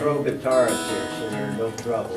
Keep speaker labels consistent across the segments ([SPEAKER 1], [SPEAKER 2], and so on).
[SPEAKER 1] pro guitarist here, so you're in no trouble.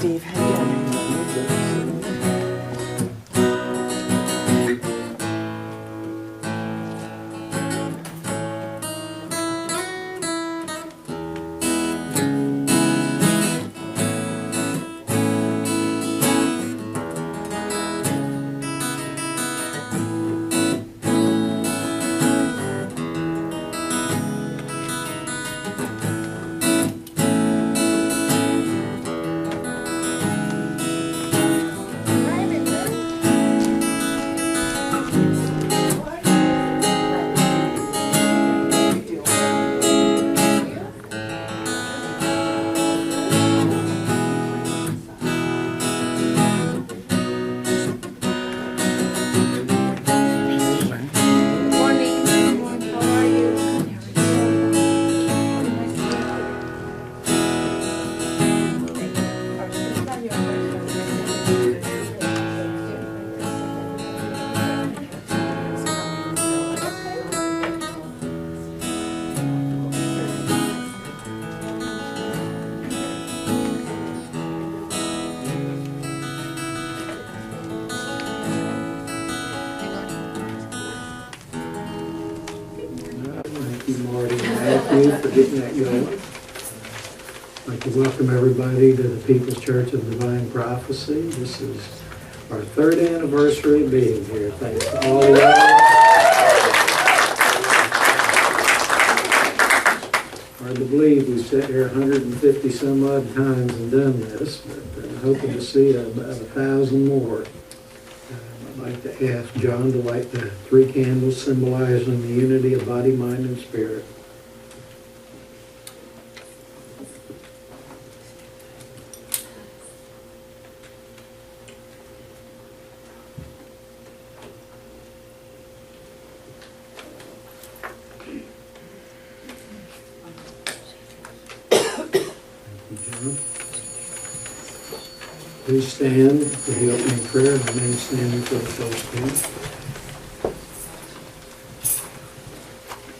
[SPEAKER 2] Steve, how you doing?
[SPEAKER 3] For getting that going. I'd like to welcome everybody to the People's Church of Divine Prophecy. This is our 3rd anniversary of being here. Thanks to all of you. Hard to believe we've sat here 150 some odd times and done this, but hoping to see about 1,000 more. I'd like to ask John to light the 3 candles symbolizing the unity of body, mind, and spirit. Please stand for the opening prayer and remain standing for the close prayer.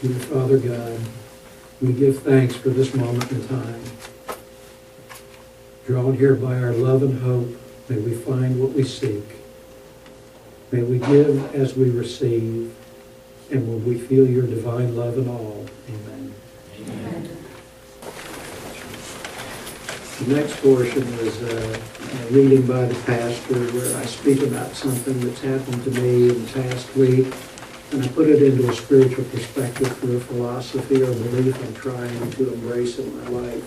[SPEAKER 3] Dear Father God, we give thanks for this moment in time. Drawn here by our love and hope, may we find what we seek. May we give as we receive, and will we feel your divine love in all. Amen. Amen. The next portion is a reading by the pastor where I speak about something that's happened to me in the past week, and I put it into a spiritual perspective through a philosophy or belief I'm trying to embrace in my life.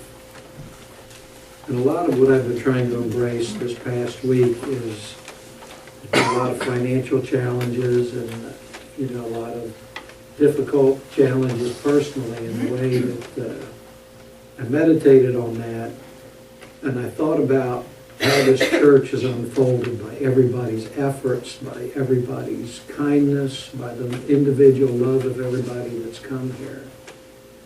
[SPEAKER 3] And a lot of what I've been trying to embrace this past week is a lot of financial challenges and a lot of difficult challenges personally, in the way that I meditated on that. And I thought about how this church has unfolded by everybody's efforts, by everybody's kindness, by the individual love of everybody that's come here.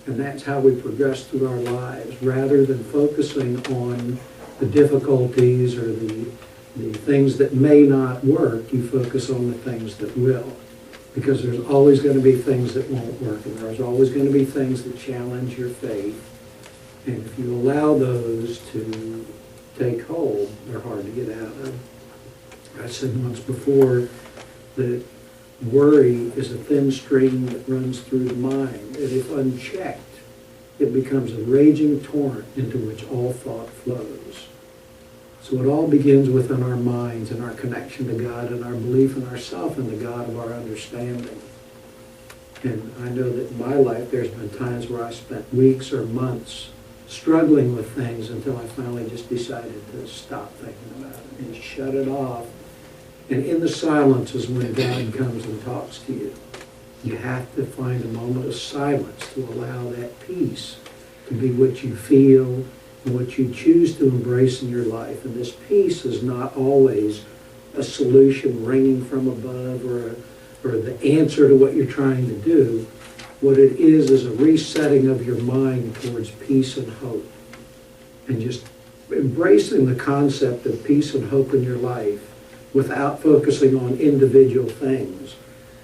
[SPEAKER 3] And that's how we progress through our lives. Rather than focusing on the difficulties or the things that may not work, you focus on the things that will. Because there's always going to be things that won't work, and there's always going to be things that challenge your faith. And if you allow those to take hold, they're hard to get out of. I said once before that worry is a thin stream that runs through the mind, and if unchecked, it becomes a raging torrent into which all thought flows. So it all begins within our minds and our connection to God and our belief in ourselves and the God of our understanding. And I know that in my life there's been times where I spent weeks or months struggling with things until I finally just decided to stop thinking about it and shut it off. And in the silence is when God comes and talks to you. You have to find a moment of silence to allow that peace to be what you feel and what you choose to embrace in your life. And this peace is not always a solution ringing from above or the answer to what you're trying to do. What it is a resetting of your mind towards peace and hope. And just embracing the concept of peace and hope in your life without focusing on individual things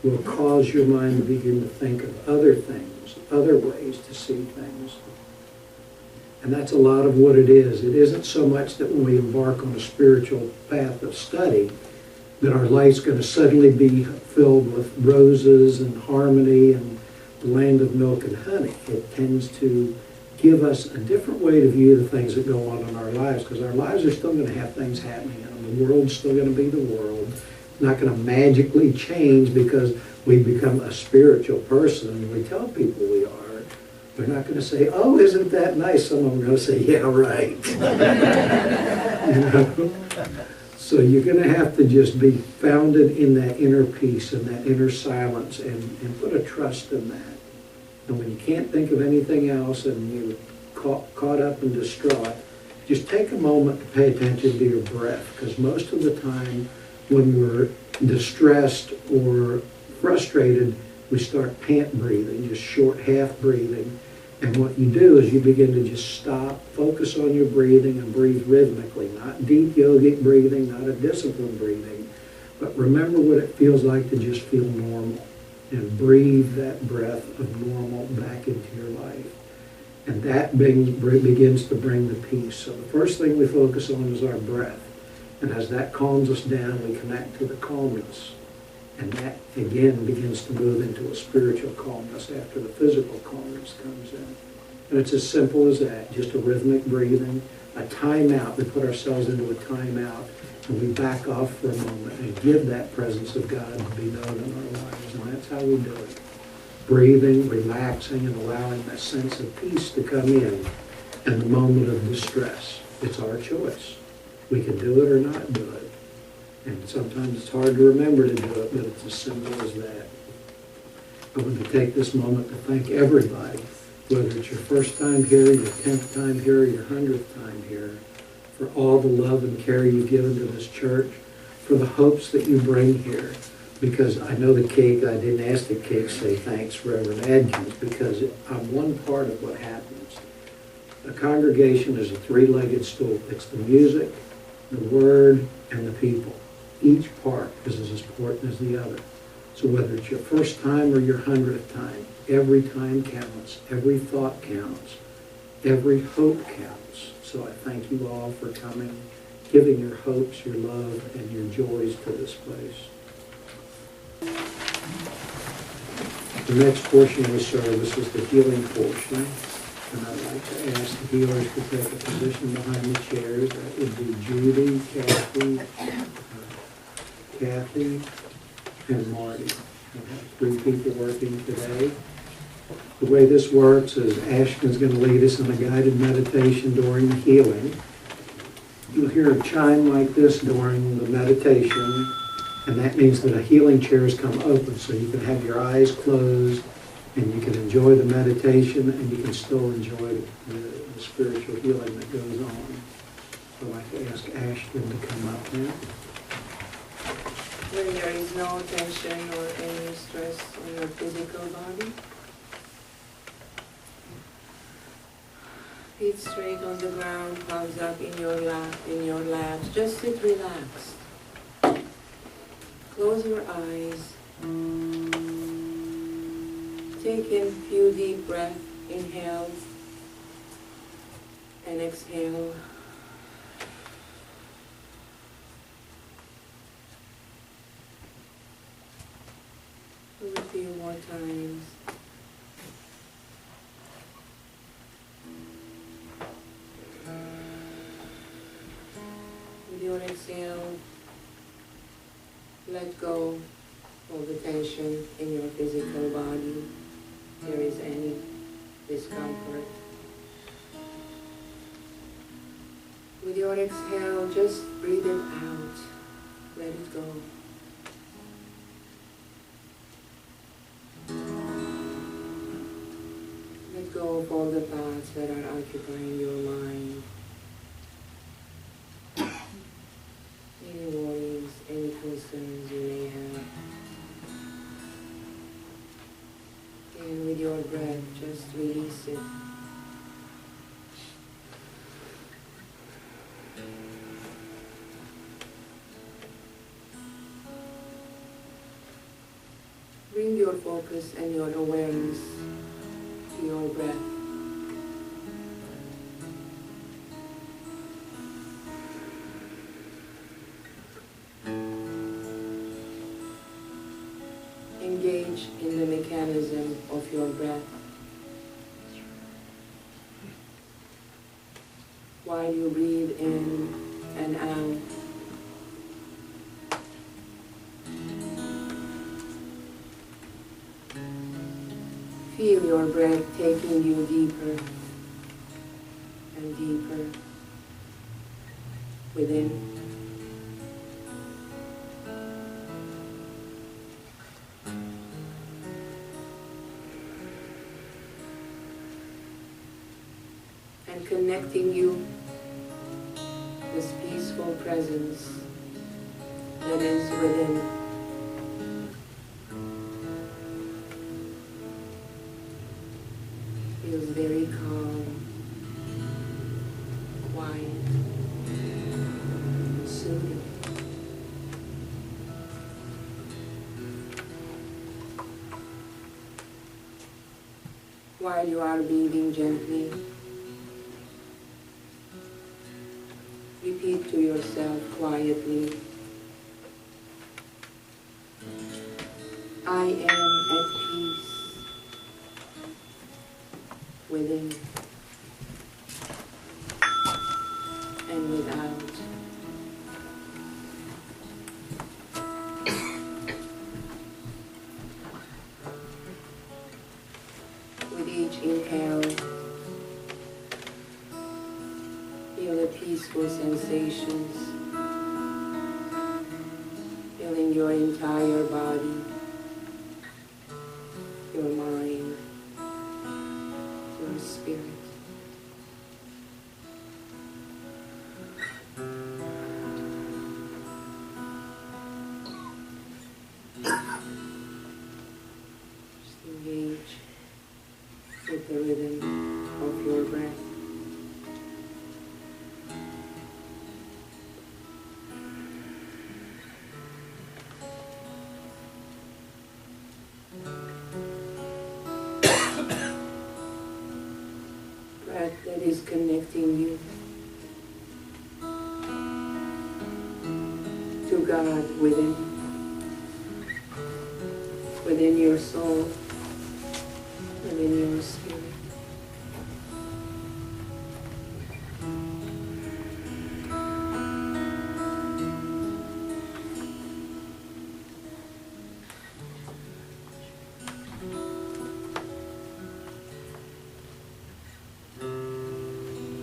[SPEAKER 3] will cause your mind to begin to think of other things, other ways to see things. And that's a lot of what it is. It isn't so much that when we embark on a spiritual path of study, that our life's going to suddenly be filled with roses and harmony and the land of milk and honey. It tends to give us a different way to view the things that go on in our lives, because our lives are still going to have things happening in them. The world's still going to be the world. It's not going to magically change because we become a spiritual person and we tell people we are. They're not going to say, "Oh, isn't that nice?" Some of them are going to say, "Yeah, right." You know? So you're going to have to just be founded in that inner peace and that inner silence and put a trust in that. And when you can't think of anything else and you're caught up and distraught, just take a moment to pay attention to your breath, because most of the time when we're distressed or frustrated, we start pant breathing, just short half breathing. And what you do is you begin to just stop, focus on your breathing and breathe rhythmically, not deep yogic breathing, not a disciplined breathing, but remember what it feels like to just feel normal and breathe that breath of normal back into your life. And that begins to bring the peace. So the first thing we focus on is our breath. And as that calms us down, we connect to the calmness. And that, again, begins to move into a spiritual calmness after the physical calmness comes in. And it's as simple as that, just a rhythmic breathing, a timeout. We put ourselves into a timeout, and we back off for a moment and give that presence of God to be known in our lives. And that's how we do it. Breathing, relaxing, and allowing that sense of peace to come in the moment of distress. It's our choice. We can do it or not do it. And sometimes it's hard to remember to do it, but it's as simple as that. I want to take this moment to thank everybody, whether it's your first time here, your 10th time here, or your 100th time here, for all the love and care you've given to this church, for the hopes that you bring here. Because I know the cake, I didn't ask the cake say thanks, Reverend Adkins, because I'm one part of what happens. A congregation is a three-legged stool. It's the music, the word, and the people. Each part is as important as the other. So whether it's your first time or your 100th time, every time counts, every thought counts, every hope counts. So I thank you all for coming, giving your hopes, your love, and your joys to this place. The next portion of the service is the healing portion. And I'd like to ask the healers to take a position behind the chairs. That would be Judy, Kathy, and Marty. We have 3 people working today. The way this works is Ashkhen's going to lead us in a guided meditation during the healing. You'll hear a chime like this during the meditation, and that means that a healing chair has come open, so you can have your eyes closed and you can enjoy the meditation and you can still enjoy the spiritual healing that goes on. I'd like to ask Ashkhen to come up now.
[SPEAKER 4] When there is no tension or any stress on your physical body, feet straight on the ground, palms up in your laps. Just sit relaxed. Close your eyes. Take in a few deep breaths. Inhale and exhale. Do a few more times. With your exhale, let go of the tension in your physical body. If there is any discomfort. With your exhale, just breathe it out. Let it go. Let go of all the thoughts that are occupying your mind. Any worries, any concerns you may have. And with your breath, just release it. Bring your focus and your awareness to your breath. Engage in the mechanism of your breath. While you breathe in and out, feel your breath taking you deeper and deeper within. And connecting you this peaceful presence that is within. Feels very calm, quiet, soothing. While you are breathing gently, repeat to yourself quietly, I am at peace within and without. With each inhale, feel the peaceful sensations filling your entire body, your mind, your spirit. Just engage with the rhythm of your breath. Breath that is connecting you to God within your soul, within your spirit.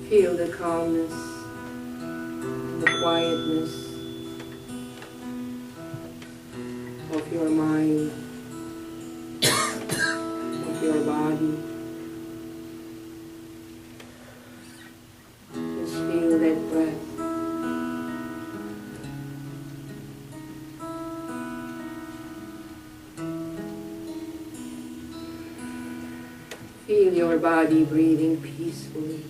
[SPEAKER 4] Feel the calmness, the quietness of your mind, of your body. Just feel that breath. Feel your body breathing peacefully.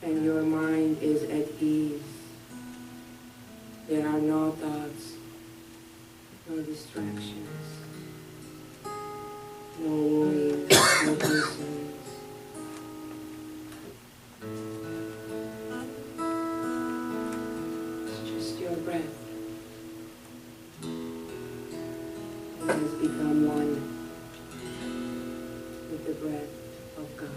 [SPEAKER 4] And your mind is at ease. There are no thoughts, no distractions, no worries, no concerns. It's just your breath. It has become one with the breath of God.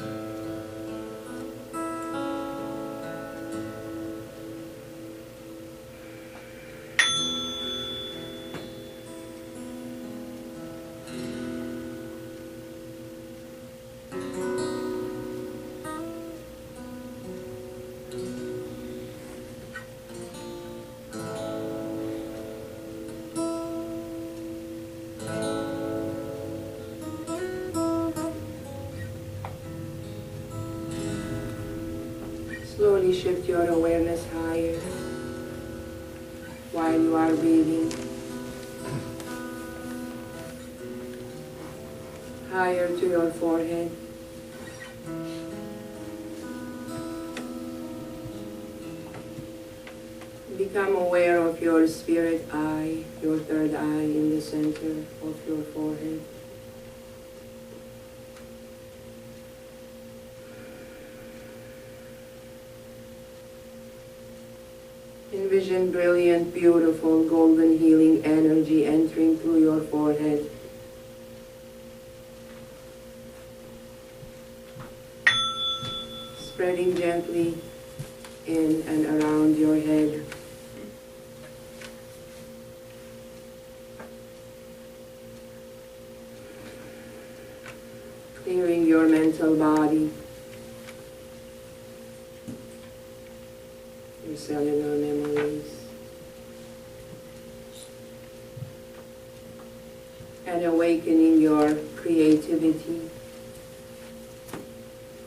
[SPEAKER 4] Slowly shift your awareness higher while you are breathing. Higher to your forehead. Become aware of your spirit eye, your third eye in the center of your forehead. Envision brilliant, beautiful, golden healing energy entering through your forehead. Spreading gently in and around your head. Clearing your mental body, your cellular memories, and awakening your creativity,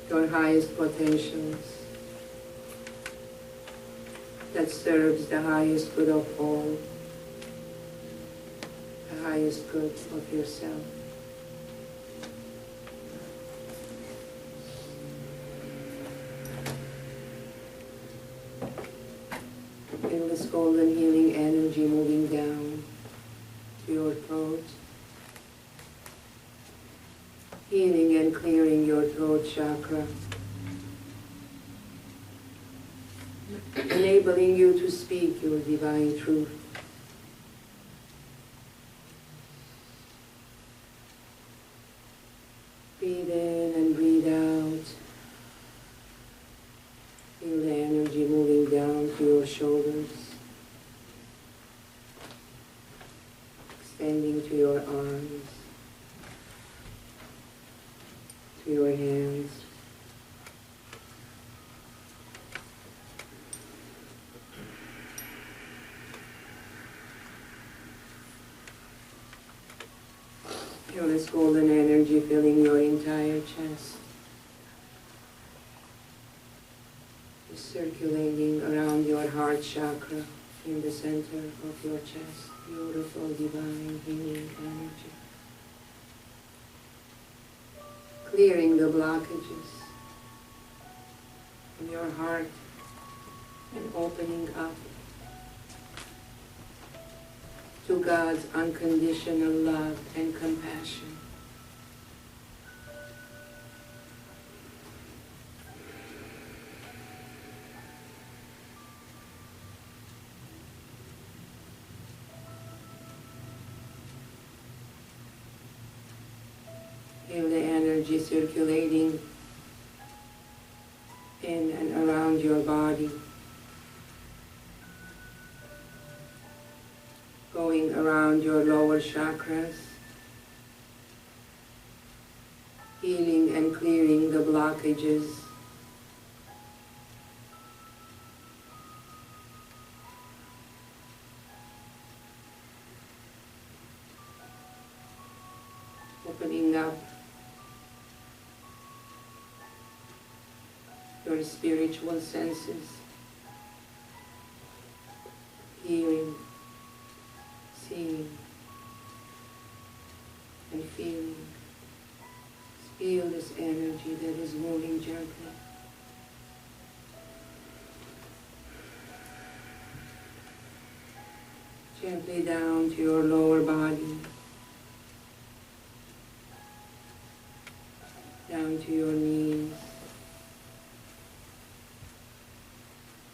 [SPEAKER 4] your highest potentials that serves the highest good of all, the highest good of yourself. Feel this golden healing energy moving down to your throat, healing and clearing your throat chakra, enabling you to speak your divine truth. Breathe in and breathe out. Feel the energy moving down to your shoulders, extending to your arms, to your hands. Feel this golden energy filling your entire chest, circulating around your heart chakra in the center of your chest. Beautiful divine healing energy. Clearing the blockages in your heart and opening up to God's unconditional love and compassion. Feel the energy circulating in and around your body, going around your lower chakras, healing and clearing the blockages, opening up your spiritual senses, hearing, seeing, and feeling. Feel this energy that is moving gently. Gently down to your lower body, down to your knees,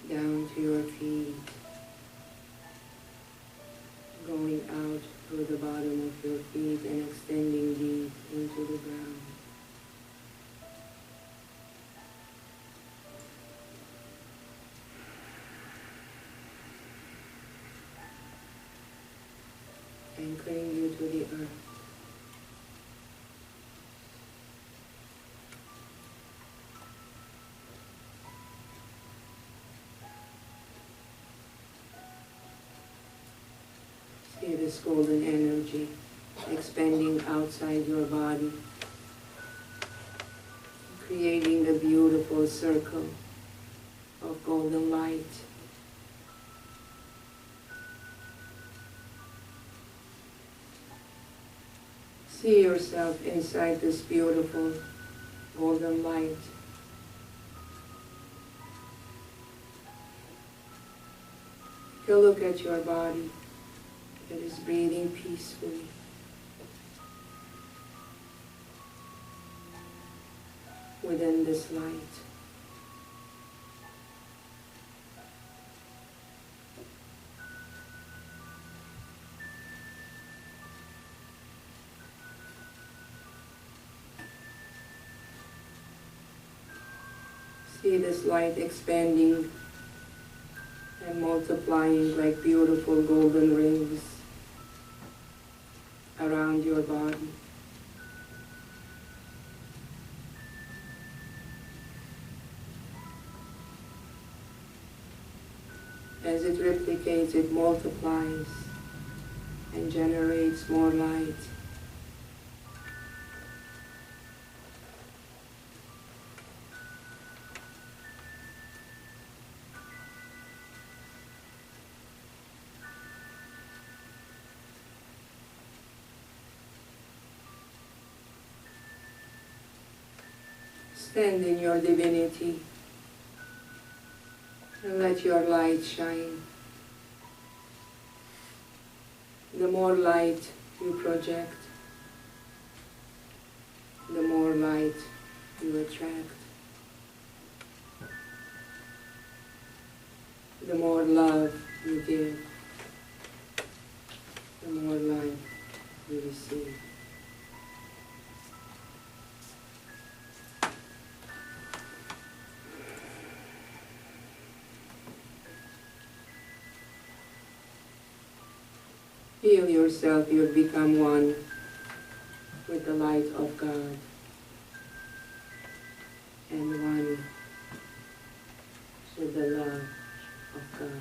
[SPEAKER 4] down to your feet, going out through the bottom of your feet and extending deep into the ground. Anchoring you to the earth. See this golden energy expanding outside your body, creating a beautiful circle golden light. See yourself inside this beautiful golden light. Take a look at your body that is breathing peacefully. Within this light. See this light expanding and multiplying like beautiful golden rings around your body. As it replicates, it multiplies and generates more light. Stand in your divinity and let your light shine. The more light you project, the more light you attract. The more love you give, the more light you receive. Feel yourself, you'll become one with the light of God and one with the love of God.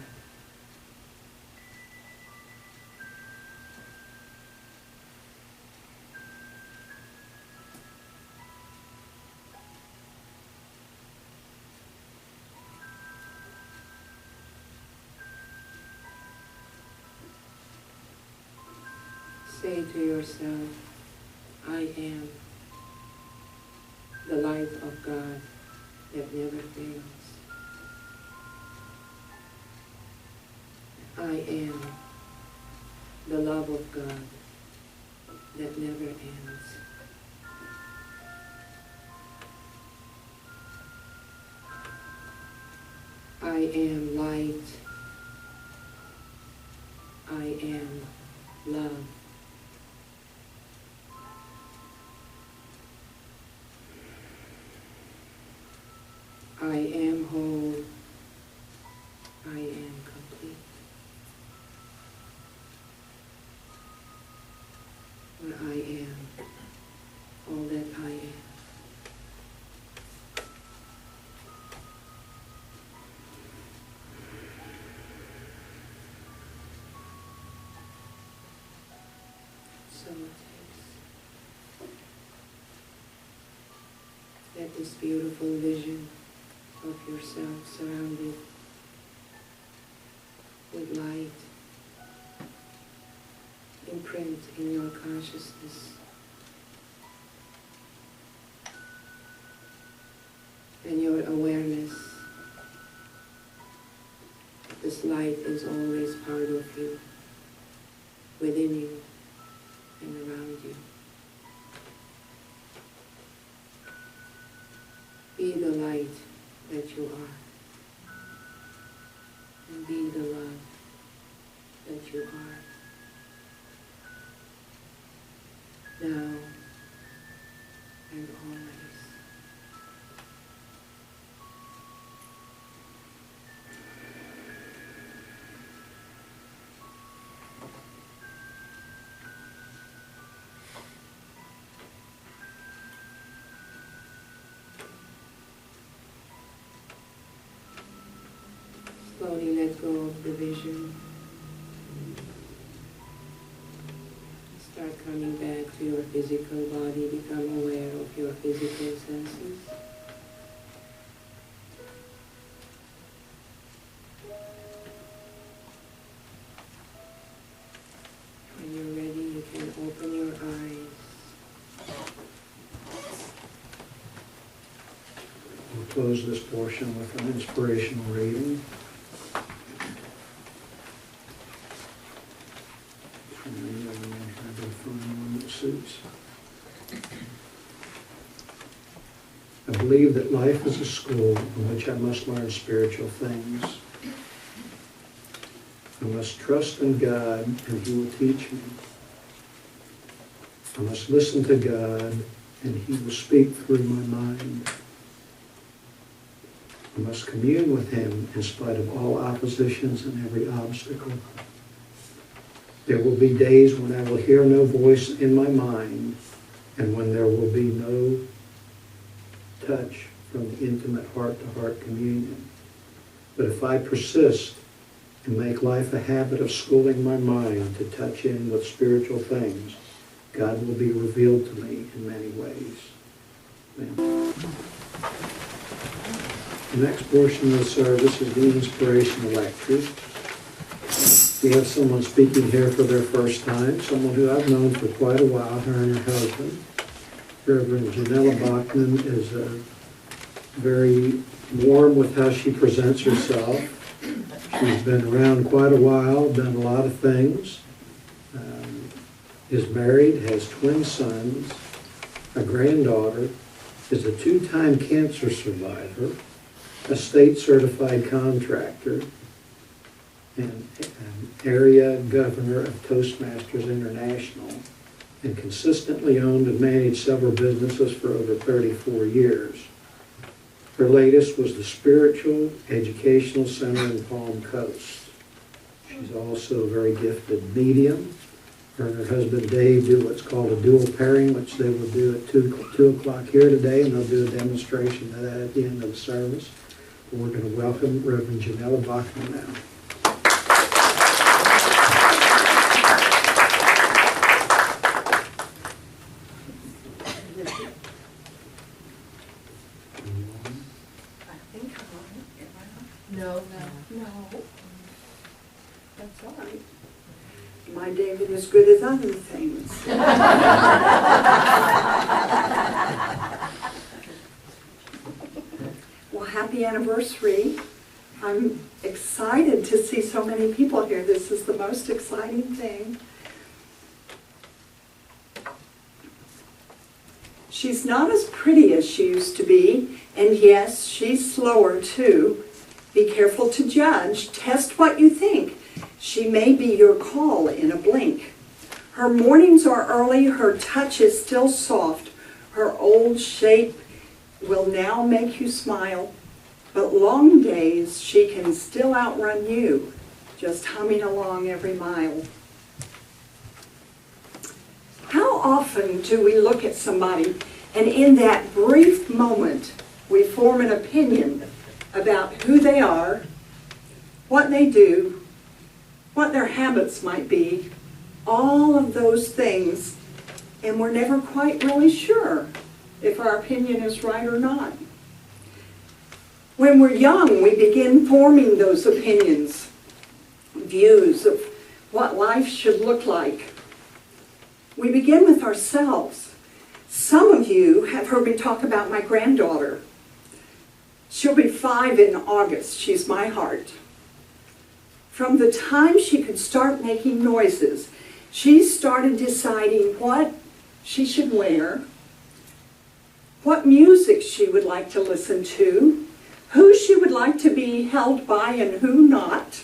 [SPEAKER 4] Say to yourself, I am the light of God that never fails. I am the love of God that never ends. I am light. I am love. I am whole. I am complete. For I am all that I am. So it is. Let this beautiful vision of yourself surrounded with light imprint in your consciousness, and your awareness. This light is always part of you, within you and around you. Be the light that you are, and be the love that you are, now and always. Slowly let go of the vision. Start coming back to your physical body. Become aware of your physical senses.
[SPEAKER 3] close this portion with an inspirational reading. Suits. I believe that life is a school in which I must learn spiritual things. I must trust in God and He will teach me. I must listen to God and He will speak through my mind. I must commune with Him in spite of all oppositions and every obstacle. There will be days when I will hear no voice in my mind and when there will be no touch from the intimate heart-to-heart communion. But if I persist and make life a habit of schooling my mind to touch in with spiritual things, God will be revealed to me in many ways. Amen. The next portion of the service is the inspirational lectures. We have someone speaking here for their first time, someone who I've known for quite a while, her and her husband. Reverend Jonella Bachman is very warm with how she presents herself. She's been around quite a while, done a lot of things. Is married, has twin sons, a granddaughter, is a 2-time cancer survivor, a state-certified contractor, and area governor of Toastmasters International, and consistently owned and managed several businesses for over 34 years. Her latest was the Spiritual Educational Center in Palm Coast. She's also a very gifted medium. Her and her husband Dave do what's called a dual pairing, which they will do at 2 o'clock here today, and they'll do a demonstration of that at the end of the service. We're going to welcome Reverend Jonella Bachman now.
[SPEAKER 2] No.
[SPEAKER 5] That's all right. My David is good as other things. Well, happy anniversary. I'm excited to see so many people here. This is the most exciting thing. She's not as pretty as she used to be, and yes, she's slower too. Be careful to judge. Test what you think. She may be your call in a blink. Her mornings are early, her touch is still soft. Her old shape will now make you smile. But long days she can still outrun you, just humming along every mile. How often do we look at somebody and in that brief moment we form an opinion about who they are, what they do, what their habits might be, all of those things, and we're never quite really sure if our opinion is right or not. When we're young, we begin forming those opinions, views of what life should look like. We begin with ourselves. Some of you have heard me talk about my granddaughter. She'll be 5 in August. She's my heart. From the time she could start making noises, she started deciding what she should wear, what music she would like to listen to, who she would like to be held by and who not.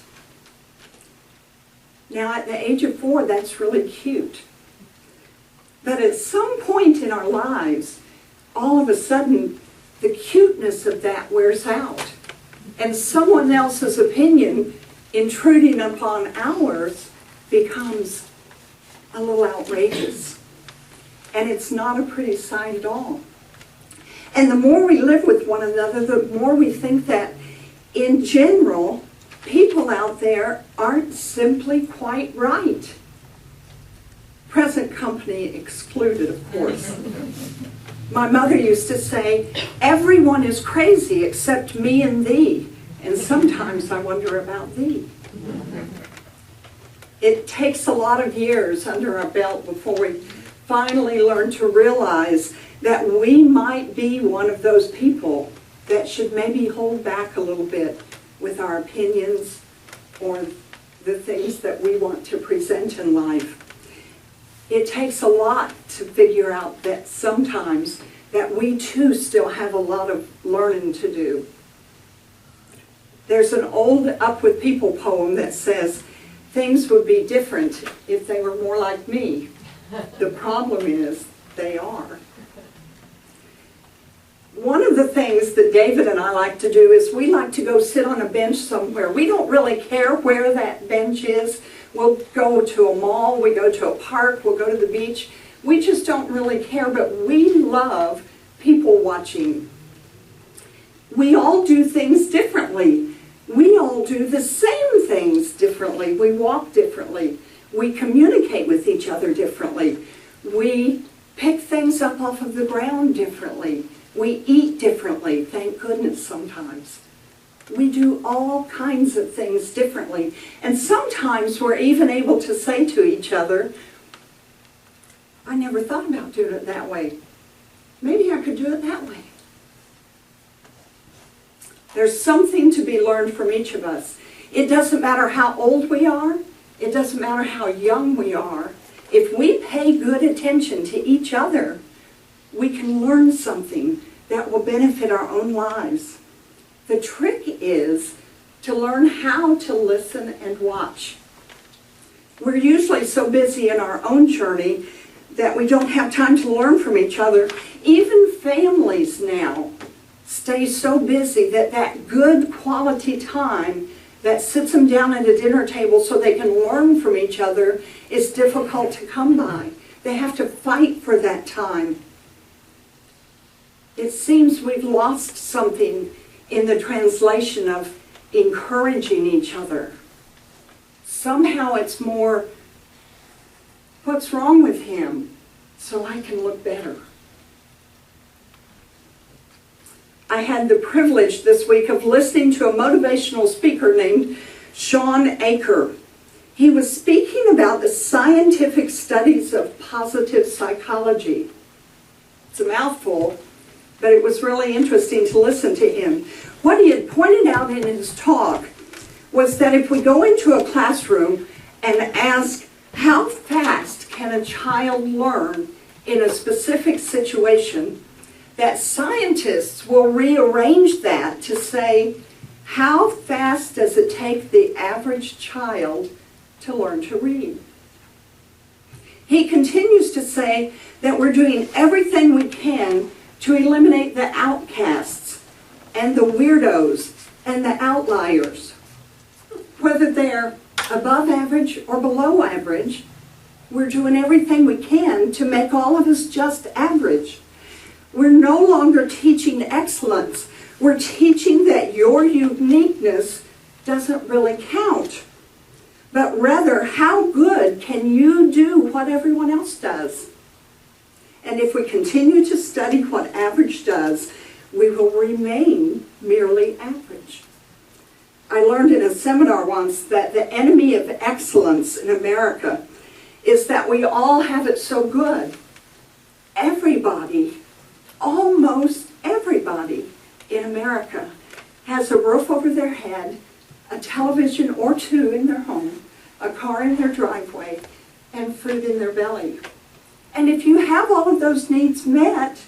[SPEAKER 5] Now, at the age of 4, that's really cute. But at some point in our lives, all of a sudden, the cuteness of that wears out. And someone else's opinion intruding upon ours becomes a little outrageous. And it's not a pretty sight at all. And the more we live with one another, the more we think that, in general, people out there aren't simply quite right. Present company excluded, of course. My mother used to say, everyone is crazy except me and thee. And sometimes I wonder about thee. It takes a lot of years under our belt before we finally learn to realize that we might be one of those people that should maybe hold back a little bit with our opinions or the things that we want to present in life. It takes a lot to figure out that sometimes that we too still have a lot of learning to do. There's an old Up With People poem that says, things would be different if they were more like me. The problem is they are. One of the things that David and I like to do is we like to go sit on a bench somewhere. We don't really care where that bench is. We'll go to a mall, we go to a park, we'll go to the beach. We just don't really care, but we love people watching. We all do things differently. We all do the same things differently. We walk differently. We communicate with each other differently. We pick things up off of the ground differently. We eat differently, thank goodness sometimes. We do all kinds of things differently. And sometimes we're even able to say to each other, I never thought about doing it that way. Maybe I could do it that way. There's something to be learned from each of us. It doesn't matter how old we are. It doesn't matter how young we are. If we pay good attention to each other, we can learn something that will benefit our own lives. The trick is to learn how to listen and watch. We're usually so busy in our own journey that we don't have time to learn from each other. Even families now stay so busy that that good quality time that sits them down at a dinner table so they can learn from each other is difficult to come by. They have to fight for that time. It seems we've lost something in the translation of encouraging each other. Somehow it's more, what's wrong with him? So I can look better. I had the privilege this week of listening to a motivational speaker named Shawn Achor. He was speaking about the scientific studies of positive psychology. It's a mouthful, but it was really interesting to listen to him. What he had pointed out in his talk was that if we go into a classroom and ask, how fast can a child learn in a specific situation, that scientists will rearrange that to say, how fast does it take the average child to learn to read? He continues to say that we're doing everything we can to eliminate the outcasts and the weirdos and the outliers. Whether they're above average or below average, we're doing everything we can to make all of us just average. We're no longer teaching excellence. We're teaching that your uniqueness doesn't really count, but rather how good can you do what everyone else does. And if we continue to study what average does, we will remain merely average. I learned in a seminar once that the enemy of excellence in America is that we all have it so good. Everybody, almost everybody in America has a roof over their head, a television or two in their home, a car in their driveway, and food in their belly. And if you have all of those needs met,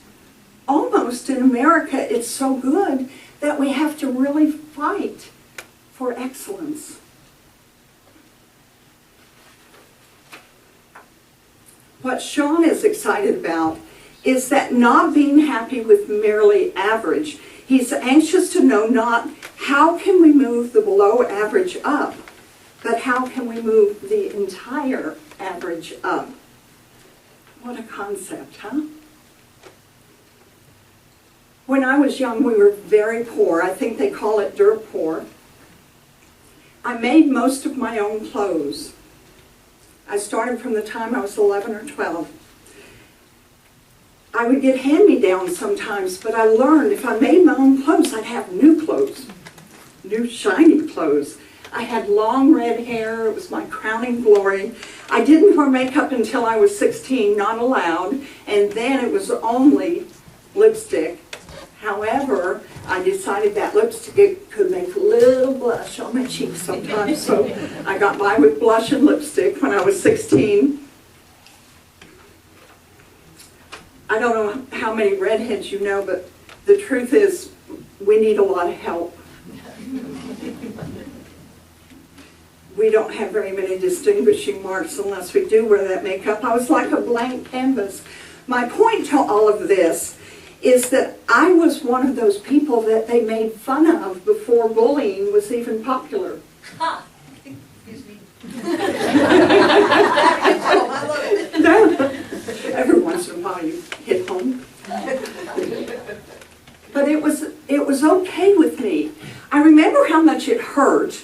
[SPEAKER 5] almost in America it's so good that we have to really fight for excellence. What Shawn is excited about is that not being happy with merely average. He's anxious to know not how can we move the below average up, but how can we move the entire average up. What a concept, huh? When I was young, we were very poor. I think they call it dirt poor. I made most of my own clothes. I started from the time I was 11 or 12. I would get hand-me-downs sometimes, but I learned if I made my own clothes, I'd have new clothes, new shiny clothes. I had long red hair. It was my crowning glory. I didn't wear makeup until I was 16, not allowed, and then it was only lipstick. However, I decided that lipstick could make a little blush on my cheeks sometimes, so I got by with blush and lipstick when I was 16. I don't know how many redheads you know, but the truth is we need a lot of help. We don't have very many distinguishing marks unless we do wear that makeup. I was like a blank canvas. My point to all of this is that I was one of those people that they made fun of before bullying was even popular.
[SPEAKER 2] Ha! Excuse me.
[SPEAKER 5] Every once in a while you hit home. But it was okay with me. I remember how much it hurt.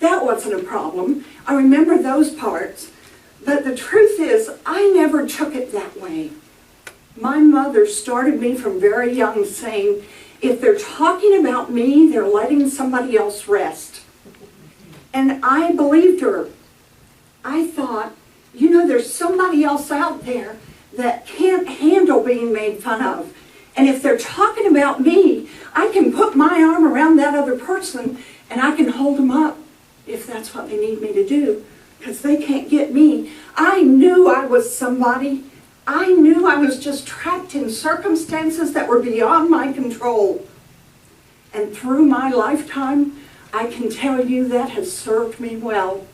[SPEAKER 5] That wasn't a problem. I remember those parts. But the truth is, I never took it that way. My mother started me from very young saying, if they're talking about me, they're letting somebody else rest. And I believed her. I thought, you know, there's somebody else out there that can't handle being made fun of. And if they're talking about me, I can put my arm around that other person and I can hold them up if that's what they need me to do, because they can't get me. I knew I was somebody. I knew I was just trapped in circumstances that were beyond my control. And through my lifetime, I can tell you that has served me well.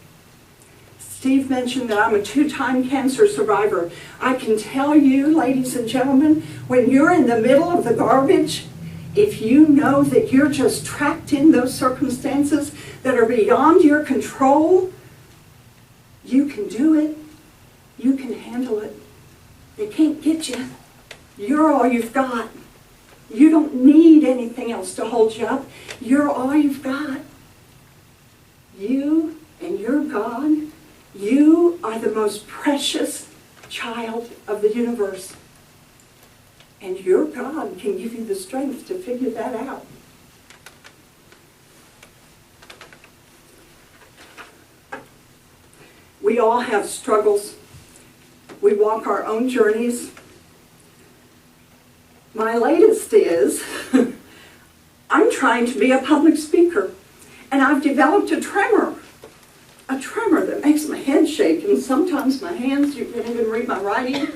[SPEAKER 5] Steve mentioned that I'm a 2-time cancer survivor. I can tell you, ladies and gentlemen, when you're in the middle of the garbage, if you know that you're just trapped in those circumstances that are beyond your control, you can do it. You can handle it. They can't get you. You're all you've got. You don't need anything else to hold you up. You're all you've got. You and your God, you are the most precious child of the universe. And your God can give you the strength to figure that out. We all have struggles. We walk our own journeys. My latest is, I'm trying to be a public speaker, and I've developed a tremor that makes my head shake, and sometimes my hands, you can't even read my writing.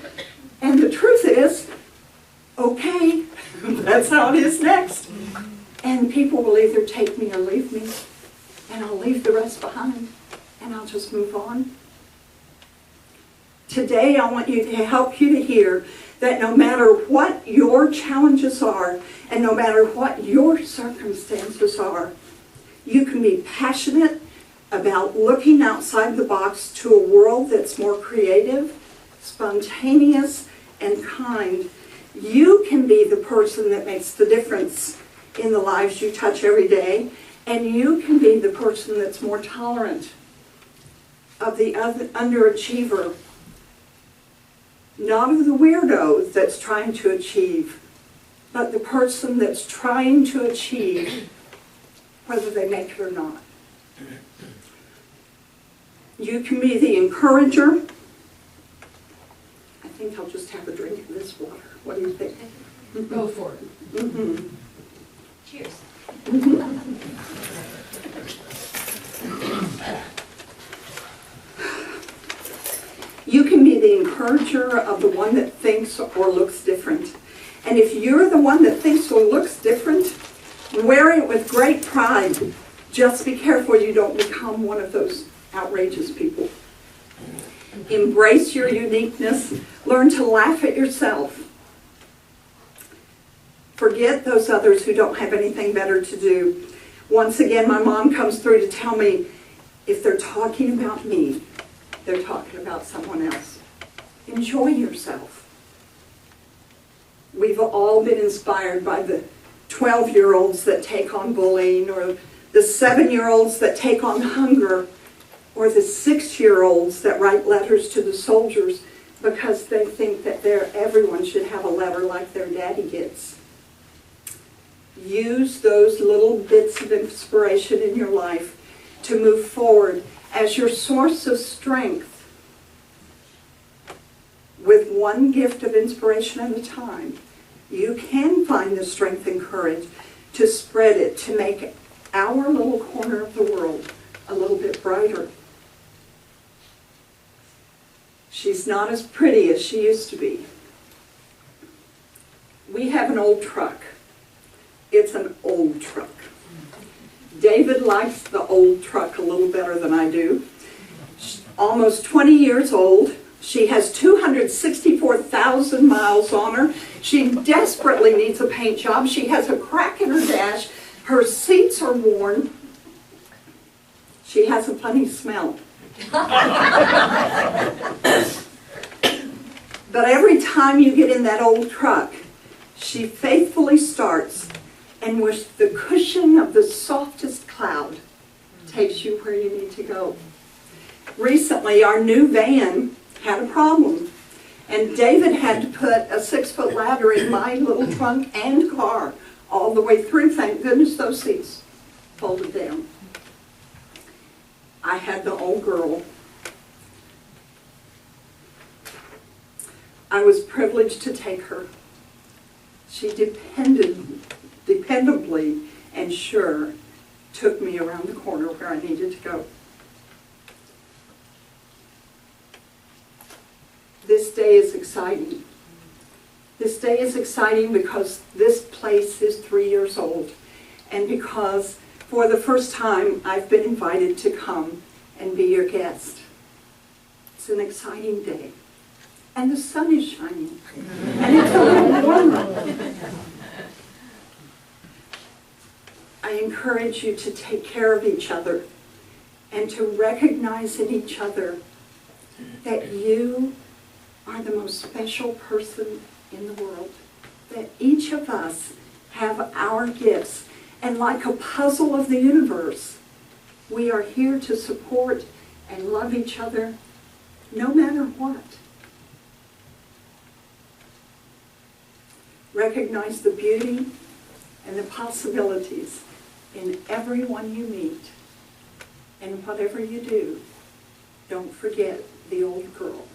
[SPEAKER 5] And the truth is, okay, that's how it is next. And people will either take me or leave me, and I'll leave the rest behind, and I'll just move on. Today, I want you to help you to hear that no matter what your challenges are, and no matter what your circumstances are, you can be passionate about looking outside the box to a world that's more creative, spontaneous, and kind. You can be the person that makes the difference in the lives you touch every day, and you can be the person that's more tolerant of the underachiever, not of the weirdo that's trying to achieve, but the person that's trying to achieve, whether they make it or not. You can be the encourager. I think I'll just have a drink of this water. What do you think?
[SPEAKER 2] Go for it.
[SPEAKER 5] Mm-hmm.
[SPEAKER 2] Cheers.
[SPEAKER 5] You can be the encourager of the one that thinks or looks different. And if you're the one that thinks or looks different, wear it with great pride. Just be careful you don't become one of those outrageous people. Embrace your uniqueness. Learn to laugh at yourself. Forget those others who don't have anything better to do. Once again, my mom comes through to tell me, if they're talking about me, they're talking about someone else. Enjoy yourself. We've all been inspired by the 12-year-olds that take on bullying, or the 7-year-olds that take on hunger, or the 6-year-olds that write letters to the soldiers because they think that everyone should have a letter like their daddy gets. Use those little bits of inspiration in your life to move forward as your source of strength, with one gift of inspiration at a time. You can find the strength and courage to spread it, to make our little corner of the world a little bit brighter. She's not as pretty as she used to be. We have an old truck. It's an old truck. David likes the old truck a little better than I do. She's almost 20 years old. She has 264,000 miles on her. She desperately needs a paint job. She has a crack in her dash. Her seats are worn. She has a funny smell. But every time you get in that old truck, she faithfully starts, and with the cushion of the softest cloud, takes you where you need to go. Recently, our new van had a problem, and David had to put a 6-foot ladder in my little trunk and car all the way through. Thank goodness those seats folded down. I had the old girl. I was privileged to take her. She dependably and sure took me around the corner where I needed to go. This day is exciting. This day is exciting because this place is 3 years old, and because for the first time I've been invited to come and be your guest. It's an exciting day. And the sun is shining. And it's a little warmer. I encourage you to take care of each other and to recognize in each other that you are the most special person in the world. That each of us have our gifts. And like a puzzle of the universe, we are here to support and love each other no matter what. Recognize the beauty and the possibilities in everyone you meet. And whatever you do, don't forget the old girl.